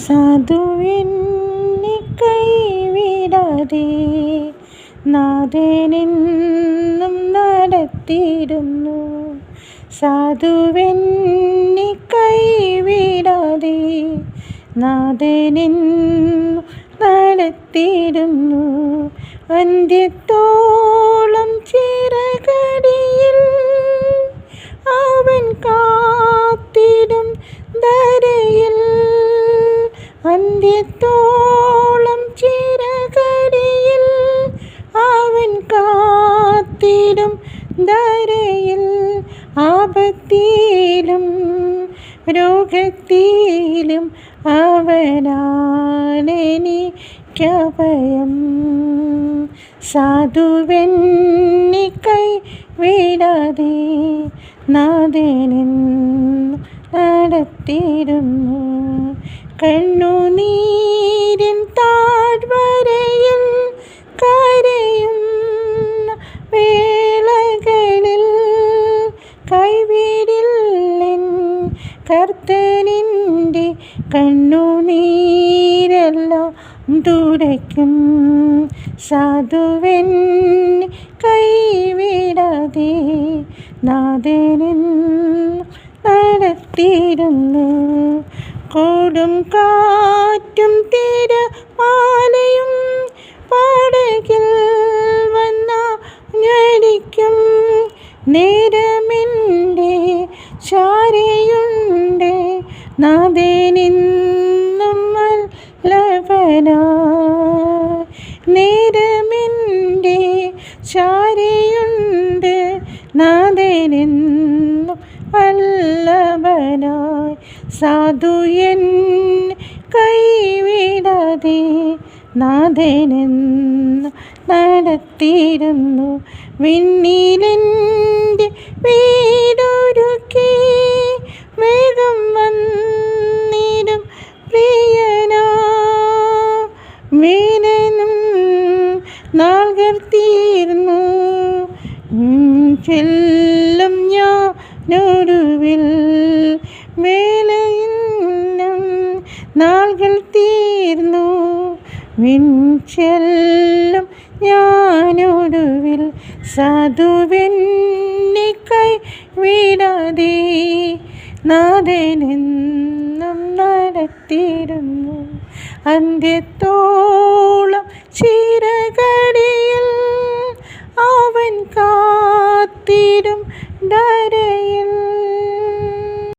സാധുവിനെ കൈവിടാതെ നാഥനെന്നും നടത്തിയിരുന്നു. സാധുവിനെ കൈവിടാതെ നാഥനെന്നും നടത്തിയിരുന്നു. അന്ത്യത്തോളം ചിറകടിയിൽ അവൻ കാത്തിടും ധരയിൽ. അന്ത്യത്തോളം ചിറകടിയിൽ അവൻ കാത്തിടും ധരയിൽ. ആപത്തിലും രോഗത്തിലും അവനാണെനിക്കഭയം. സാധുവെന്നെ കൈവിടാതെ നാഥനെന്നും നടത്തിയിരുന്നു. കണ്ണുനീരിൻ താഴ്വരയിൽ കരയുന്ന വേളകളിൽ കൈവിടില്ലെൻ കർത്തനിൻ്റെ കണ്ണുനീരെല്ലാം തുടയ്ക്കും. സാധുവെന്നെ കൈവിടാതെ നാഥനെന്നും നടത്തിയിരുന്നു. കൊടും കാറ്റും തിരമാലയും പടകിൽ വന്നടിക്കും നേരമെൻ്റെ ചാരയുണ്ട് നാഥനെന്നും വല്ലഭനായി. നേരമെൻ്റെ ചാരയുണ്ട് നാഥനെന്നും വല്ലഭനായി. സാധു എന്നെ കൈവിടാതെ നാഥനെന്നും നടത്തിയിരുന്നു. വിണ്ണിലെൻ്റെ വീടൊരുക്കി വേഗം വന്നിടും പ്രിയനാ. വേനനും നാൾകൾ തീർന്നു ചെല്ലും ഞാനൊടുവിൽ. വേലയിന്നും നാൾകൾ തീർന്നു ചെല്ലും ഞാനൊടുവിൽ. സാധുവെന്നെ കൈവിടാതെ നാഥനെന്നും നടത്തിയിരുന്നു. അന്ത്യത്തോളം ചിറകടിയിൽ അവൻ കാത്തിടും ധരയിൽ.